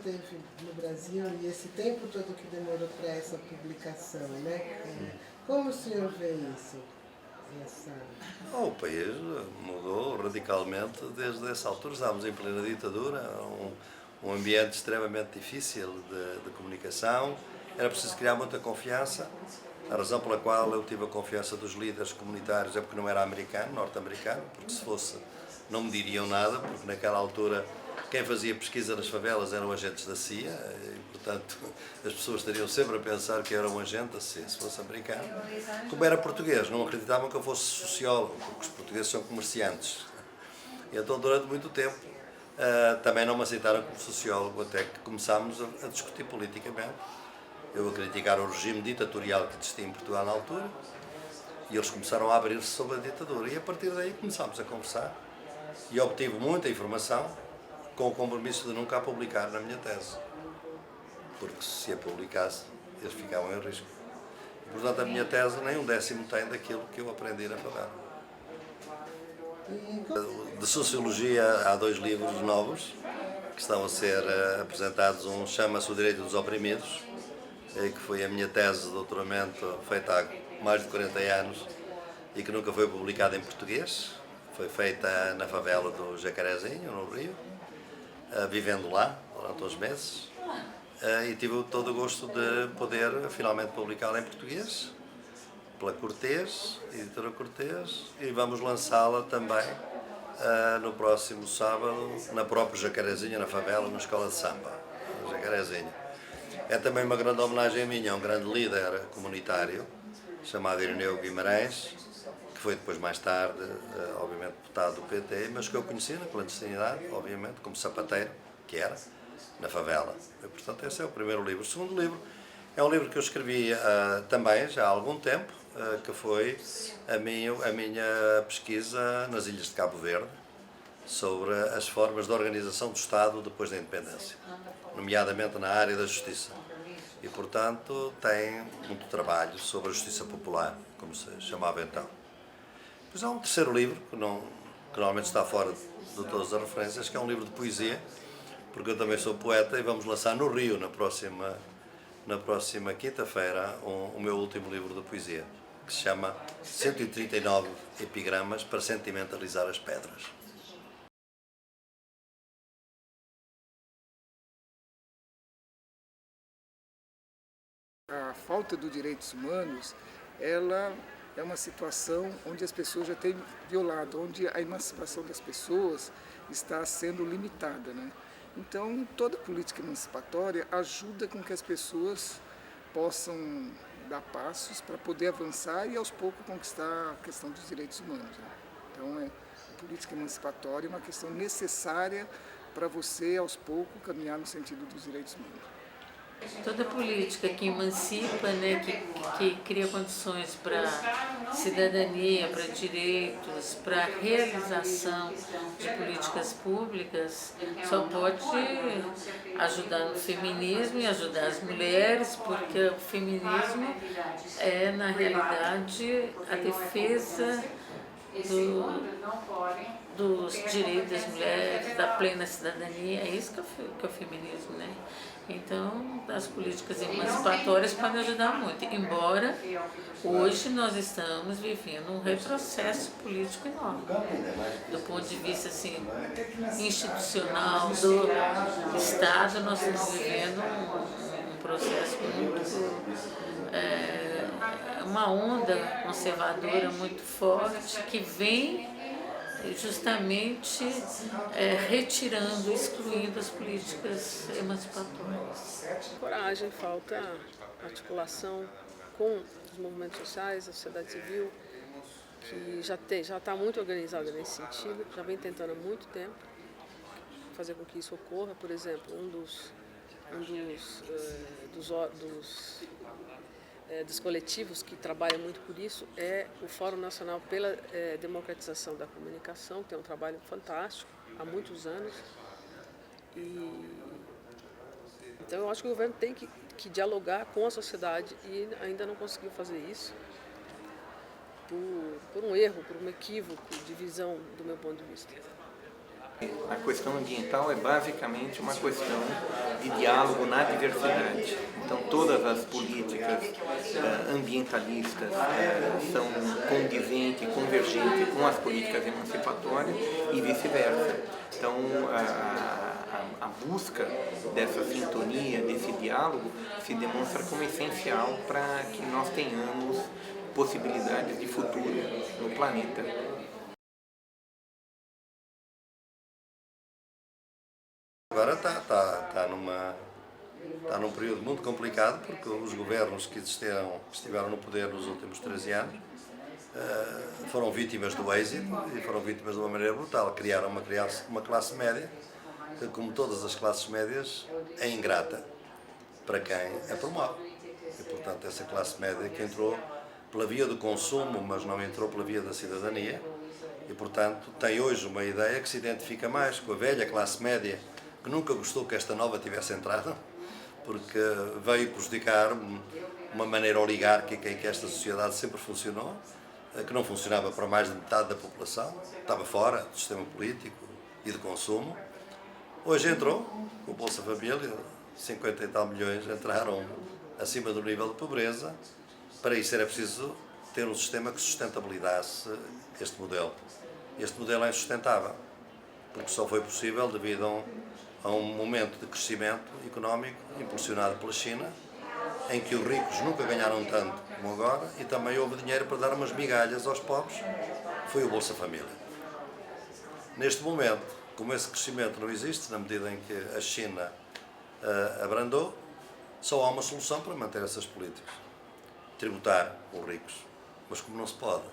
esteve no Brasil e esse tempo todo que demorou para essa publicação, né? Como o senhor vê isso? O país mudou radicalmente desde essa altura. Estávamos em plena ditadura, um ambiente extremamente difícil de comunicação. Era preciso criar muita confiança. A razão pela qual eu tive a confiança dos líderes comunitários é porque não era americano, norte-americano, porque se fosse não me diriam nada, porque naquela altura quem fazia pesquisa nas favelas eram agentes da CIA e, portanto, as pessoas estariam sempre a pensar que eu era um agente da CIA, se fosse americano. Como era português, não acreditavam que eu fosse sociólogo, porque os portugueses são comerciantes. E então, durante muito tempo, também não me aceitaram como sociólogo, até que começámos a discutir politicamente. Eu a criticar o regime ditatorial que existia em Portugal na altura, e eles começaram a abrir-se sobre a ditadura. E a partir daí começámos a conversar, e obtive muita informação, com o compromisso de nunca a publicar na minha tese, porque se a publicasse, eles ficavam em risco. E, portanto, a minha tese nem um décimo tem daquilo que eu aprendi na favela. De Sociologia há 2 livros novos que estão a ser apresentados. Um chama-se O Direito dos Oprimidos, que foi a minha tese de doutoramento feita há mais de 40 anos e que nunca foi publicada em português. Foi feita na favela do Jacarezinho, no Rio, vivendo lá durante uns meses, e tive todo o gosto de poder finalmente publicá-la em português, pela Cortês, editora Cortês, e vamos lançá-la também no próximo sábado, na própria Jacarezinho, na favela, na Escola de Samba, Jacarezinho. É também uma grande homenagem a mim, a um grande líder comunitário, chamado Irineu Guimarães, que foi depois mais tarde, obviamente, deputado do PT, mas que eu conheci na clandestinidade, obviamente, como sapateiro, que era, na favela. E, portanto, esse é o primeiro livro. O segundo livro é um livro que eu escrevi também, já há algum tempo, que foi a minha pesquisa nas Ilhas de Cabo Verde, sobre as formas de organização do Estado depois da independência, nomeadamente na área da justiça. E, portanto, tem muito trabalho sobre a justiça popular, como se chamava então. Depois há um terceiro livro, que normalmente está fora de todas as referências, que é um livro de poesia, porque eu também sou poeta, e vamos lançar no Rio, na próxima quinta-feira, o meu último livro de poesia, que se chama 139 epigramas para sentimentalizar as pedras. A falta dos direitos humanos, ela é uma situação onde as pessoas já têm violado, onde a emancipação das pessoas está sendo limitada, né? Então, toda política emancipatória ajuda com que as pessoas possam dar passos para poder avançar e, aos poucos, conquistar a questão dos direitos humanos, né? Então, a política emancipatória é uma questão necessária para você, aos poucos, caminhar no sentido dos direitos humanos. Toda política que emancipa, né, que cria condições para cidadania, para direitos, para realização de políticas públicas, só pode ajudar no feminismo e ajudar as mulheres, porque o feminismo é, na realidade, a defesa dos direitos das mulheres, da plena cidadania. É isso que é o feminismo, né? Então, as políticas emancipatórias podem ajudar muito, embora hoje nós estamos vivendo um retrocesso político enorme, do ponto de vista assim, institucional do Estado. Nós estamos vivendo um processo muito, uma onda conservadora muito forte que vem justamente retirando, excluindo as políticas emancipatórias. Coragem, falta articulação com os movimentos sociais, a sociedade civil, que já está muito organizada nesse sentido, já vem tentando há muito tempo fazer com que isso ocorra. Por exemplo, um dos coletivos que trabalha muito por isso é o Fórum Nacional pela Democratização da Comunicação, que tem um trabalho fantástico há muitos anos. Então eu acho que o governo tem que dialogar com a sociedade e ainda não conseguiu fazer isso por um erro, por um equívoco de visão do meu ponto de vista. A questão ambiental é basicamente uma questão de diálogo na diversidade. Então, todas as políticas ambientalistas são condizentes, convergentes com as políticas emancipatórias e vice-versa. Então, a busca dessa sintonia, desse diálogo, se demonstra como essencial para que nós tenhamos possibilidades de futuro no planeta. Agora está num período muito complicado, porque os governos que estiveram no poder nos últimos 13 anos foram vítimas do êxito e foram vítimas de uma maneira brutal. Criaram uma classe média que, como todas as classes médias, é ingrata para quem a promove. E, portanto, essa classe média que entrou pela via do consumo, mas não entrou pela via da cidadania, e, portanto, tem hoje uma ideia que se identifica mais com a velha classe média, que nunca gostou que esta nova tivesse entrado, porque veio prejudicar uma maneira oligárquica em que esta sociedade sempre funcionou, que não funcionava para mais de metade da população, estava fora do sistema político e de consumo. Hoje entrou, com o Bolsa Família, 50 e tal milhões entraram acima do nível de pobreza. Para isso era preciso ter um sistema que sustentabilizasse este modelo. Este modelo é insustentável, porque só foi possível devido a um momento de crescimento económico impulsionado pela China, em que os ricos nunca ganharam tanto como agora e também houve dinheiro para dar umas migalhas aos pobres, foi o Bolsa Família. Neste momento, como esse crescimento não existe, na medida em que a China abrandou, só há uma solução para manter essas políticas: tributar os ricos. Mas como não se pode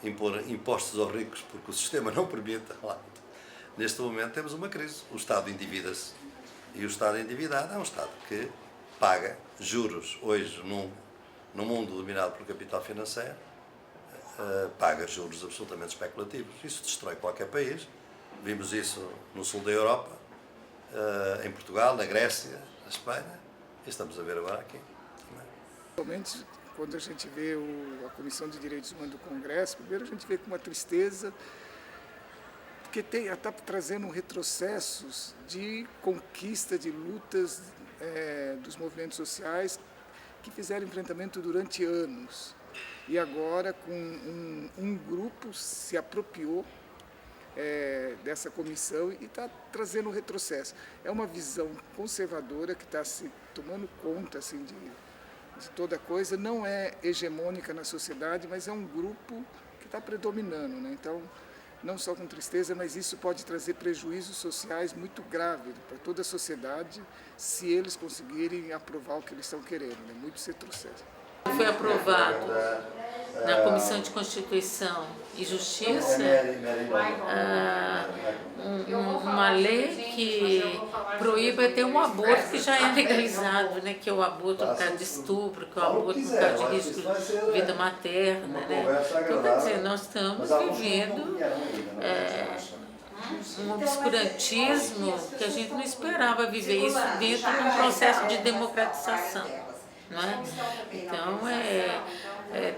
impor impostos aos ricos porque o sistema não permite, neste momento temos uma crise. O Estado endivida-se e o Estado endividado é um Estado que paga juros. Hoje, num mundo dominado pelo capital financeiro, paga juros absolutamente especulativos. Isso destrói qualquer país. Vimos isso no sul da Europa, em Portugal, na Grécia, na Espanha, e estamos a ver agora aqui também. Realmente, quando a gente vê a Comissão de Direitos Humanos do Congresso, primeiro a gente vê com uma tristeza, porque está trazendo retrocessos de conquista, de lutas dos movimentos sociais que fizeram enfrentamento durante anos. E agora, com um grupo se apropriou dessa comissão e está trazendo um retrocesso. É uma visão conservadora que está se tomando conta assim, de toda coisa, não é hegemônica na sociedade, mas é um grupo que está predominando, né? Então, não só com tristeza, mas isso pode trazer prejuízos sociais muito graves para toda a sociedade se eles conseguirem aprovar o que eles estão querendo, né? Muitos retrocessos. Foi aprovado na Comissão de Constituição e Justiça uma lei que proíbe até um aborto que já é legalizado, né? Que é o aborto no caso de estupro, que é o aborto no caso de risco de vida materna. Né? Então, quer dizer, nós estamos vivendo um obscurantismo que a gente não esperava viver isso dentro de um processo de democratização. Não é? Então,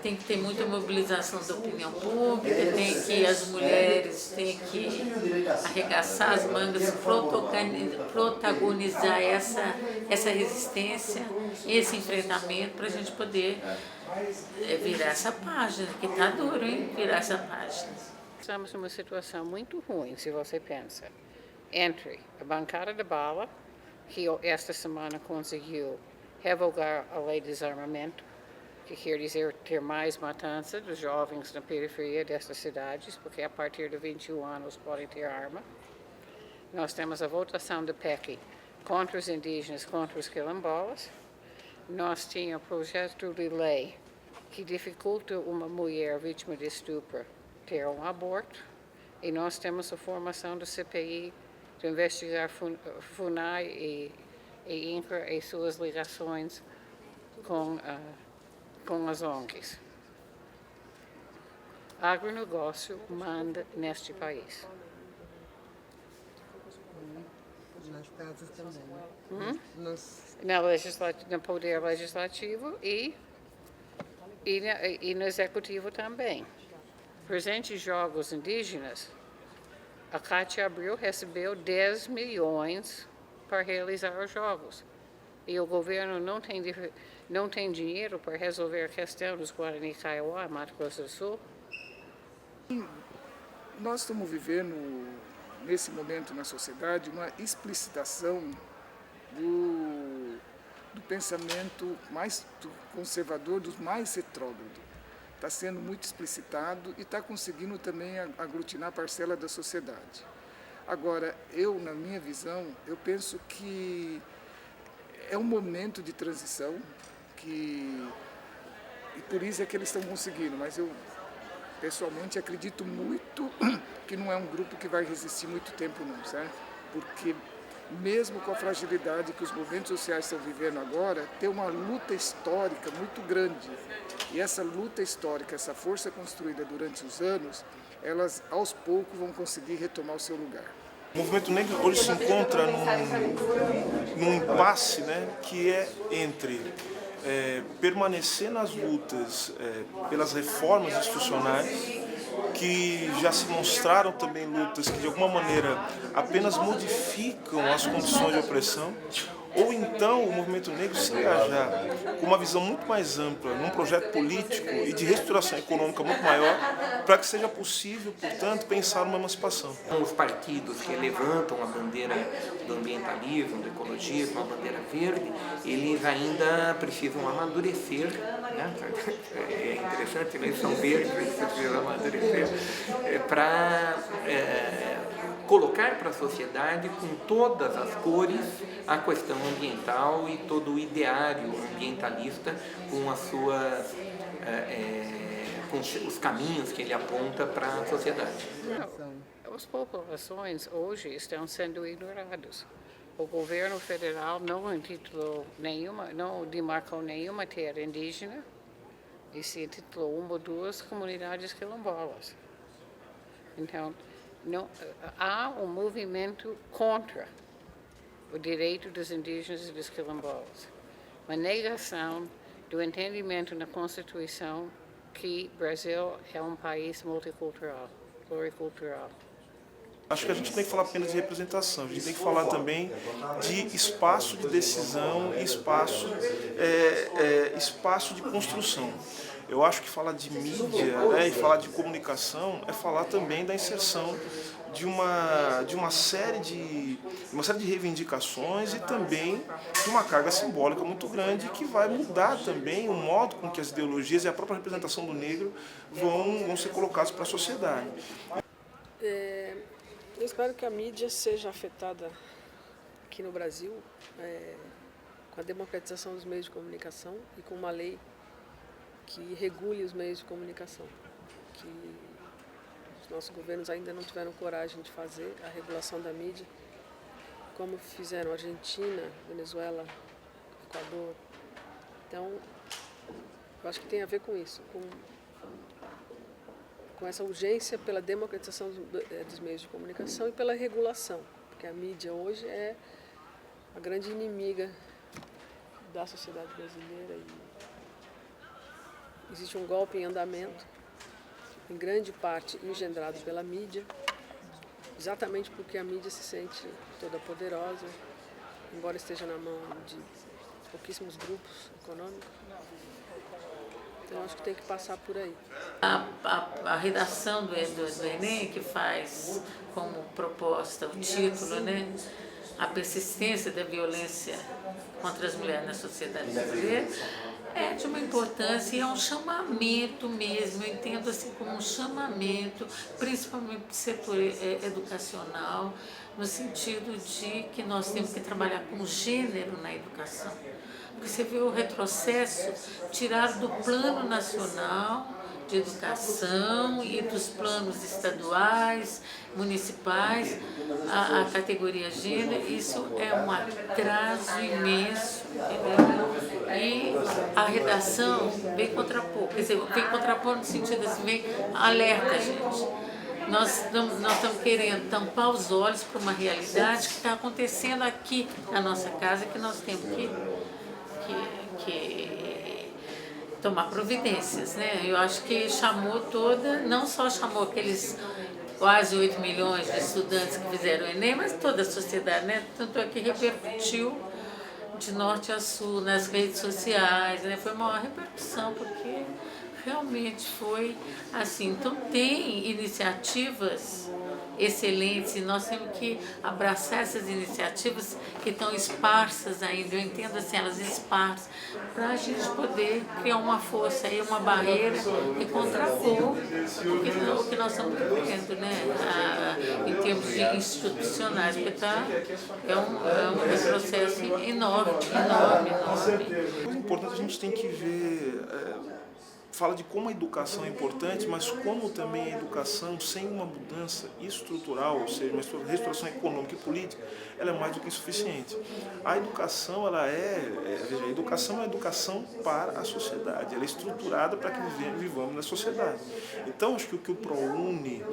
tem que ter muita mobilização da opinião pública, tem que as mulheres têm que arregaçar as mangas, protagonizar essa resistência, esse enfrentamento, para a gente poder virar essa página, que está duro, hein? Virar essa página. Estamos numa situação muito ruim, se você pensa, entre a bancada de bala, que esta semana conseguiu revogar a lei de desarmamento, que quer dizer ter mais matança dos jovens na periferia destas cidades, porque a partir de 21 anos podem ter arma. Nós temos a votação do PEC contra os indígenas, contra os quilombolas. Nós tínhamos o projeto de lei que dificulta uma mulher vítima de estupro ter um aborto. E nós temos a formação do CPI de investigar FUNAI e INCRA e suas ligações com as ONGs. Agronegócio manda neste país. Nas casas também, né? No poder legislativo e no executivo também. Presentes jogos indígenas A Cátia Abreu recebeu 10 milhões para realizar os jogos. E o governo não tem dinheiro para resolver a questão dos Guarani Kaiowá, Mato Grosso do Sul. Nós estamos vivendo, nesse momento na sociedade, uma explicitação do pensamento mais conservador, dos mais retrógrado. Está sendo muito explicitado e está conseguindo também aglutinar parcela da sociedade. Agora, na minha visão, eu penso que é um momento de transição e por isso é que eles estão conseguindo, mas eu pessoalmente acredito muito que não é um grupo que vai resistir muito tempo não, certo? Porque mesmo com a fragilidade que os movimentos sociais estão vivendo agora, tem uma luta histórica muito grande. E essa luta histórica, essa força construída durante os anos, elas aos poucos vão conseguir retomar o seu lugar. O movimento negro hoje se encontra num impasse, né, que é entre permanecer nas lutas pelas reformas institucionais, que já se mostraram também lutas que de alguma maneira apenas modificam as condições de opressão, ou então o movimento negro se engajar com uma visão muito mais ampla, num projeto político e de reestruturação econômica muito maior, para que seja possível, portanto, pensar numa emancipação. Os partidos que levantam a bandeira do ambientalismo, do ecologismo, a bandeira verde, eles ainda precisam amadurecer, né? É interessante, eles são verdes, eles precisam amadurecer para colocar para a sociedade com todas as cores a questão ambiental e todo o ideário ambientalista com as suas com os caminhos que ele aponta para a sociedade. As populações hoje estão sendo ignoradas. O governo federal não demarcou nenhuma terra indígena e se intitulou uma ou duas comunidades quilombolas. Então, há um movimento contra o direito dos indígenas e dos quilombolas. Uma negação do entendimento na Constituição que o Brasil é um país multicultural, pluricultural. Acho que a gente tem que falar apenas de representação, a gente tem que falar também de espaço de decisão e espaço de construção. Eu acho que falar de mídia, né, e falar de comunicação é falar também da inserção de uma série de reivindicações e também de uma carga simbólica muito grande que vai mudar também o modo com que as ideologias e a própria representação do negro vão ser colocadas para a sociedade. Eu espero que a mídia seja afetada aqui no Brasil com a democratização dos meios de comunicação e com uma lei que regule os meios de comunicação, que os nossos governos ainda não tiveram coragem de fazer a regulação da mídia, como fizeram Argentina, Venezuela, Equador. Então, eu acho que tem a ver com isso, com essa urgência pela democratização dos meios de comunicação e pela regulação, porque a mídia hoje é a grande inimiga da sociedade brasileira e existe um golpe em andamento, em grande parte engendrado pela mídia, exatamente porque a mídia se sente toda poderosa, embora esteja na mão de pouquíssimos grupos econômicos. Então, acho que tem que passar por aí. A redação do Enem, que faz como proposta o título, né? A persistência da violência contra as mulheres na sociedade brasileira, é de uma importância e é um chamamento mesmo, eu entendo assim como um chamamento, principalmente para o setor educacional, no sentido de que nós temos que trabalhar com gênero na educação. Porque você vê o retrocesso tirado do plano nacional de educação e dos planos estaduais, municipais, a categoria gênero, isso é um atraso imenso, entendeu? E a redação vem contrapor, quer dizer, vem contrapor no sentido assim, vem alerta, gente. Nós estamos querendo tampar os olhos para uma realidade que está acontecendo aqui na nossa casa, que nós temos que tomar providências, né? Eu acho que chamou não só chamou aqueles quase 8 milhões de estudantes que fizeram o Enem, mas toda a sociedade, né? Tanto é que repercutiu de norte a sul nas redes sociais, né? Foi uma maior repercussão, porque realmente foi assim. Então tem iniciativas excelentes e nós temos que abraçar essas iniciativas que estão esparsas ainda, eu entendo assim, elas esparsas, para a gente poder criar uma força aí, uma barreira e contrapor o que nós estamos vivendo, né? Em termos de institucionais, porque é um processo enorme. O importante a gente tem que ver, fala de como a educação é importante, mas como também a educação, sem uma mudança estrutural, ou seja, uma restauração econômica e política, ela é mais do que insuficiente. A educação, veja, a educação é uma educação para a sociedade, ela é estruturada para que vivamos na sociedade. Então, acho que o que o ProUni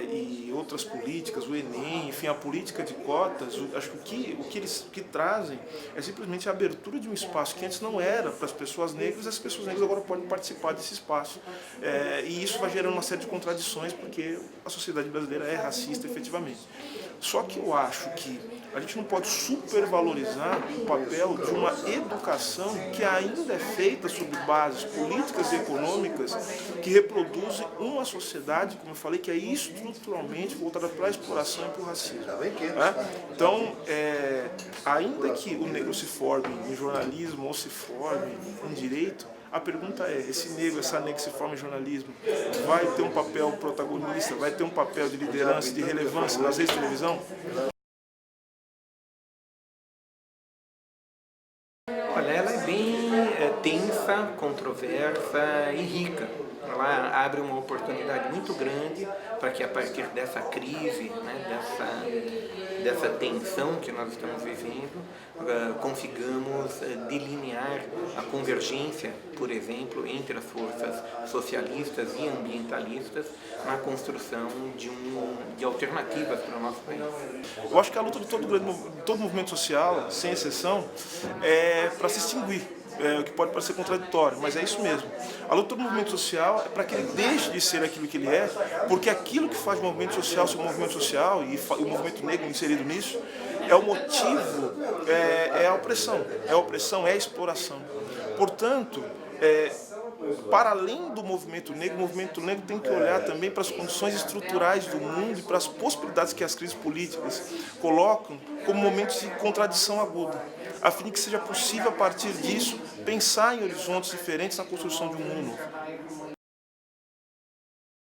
e outras políticas, o Enem, enfim, a política de cotas, acho que o que eles trazem é simplesmente a abertura de um espaço que antes não era para as pessoas negras, e as pessoas negras agora podem participar desse espaço. E isso vai gerando uma série de contradições, porque a sociedade brasileira é racista efetivamente. Só que eu acho que a gente não pode supervalorizar o papel de uma educação que ainda é feita sobre bases políticas e econômicas que reproduzem uma sociedade, como eu falei, que é estruturalmente voltada para a exploração e para o racismo. Então, ainda que o negro se forme em jornalismo ou se forme em direito, a pergunta é, esse negro, essa negra que se forma em jornalismo, vai ter um papel protagonista, vai ter um papel de liderança, de relevância nas redes de televisão? Olha, ela é bem tensa, controversa e rica. Ela abre uma oportunidade muito grande para que a partir dessa crise, né, dessa tensão que nós estamos vivendo, consigamos delinear a convergência, por exemplo, entre as forças socialistas e ambientalistas na construção de alternativas para o nosso país. Eu acho que a luta de todo movimento social, sem exceção, é para se extinguir. O que pode parecer contraditório, mas é isso mesmo. A luta do movimento social é para que ele deixe de ser aquilo que ele é, porque aquilo que faz o movimento social ser um movimento social, e o movimento negro inserido nisso, é o motivo, é a opressão, é a exploração. Portanto, para além do movimento negro, o movimento negro tem que olhar também para as condições estruturais do mundo e para as possibilidades que as crises políticas colocam como momentos de contradição aguda, a fim de que seja possível, a partir disso, pensar em horizontes diferentes na construção de um mundo novo.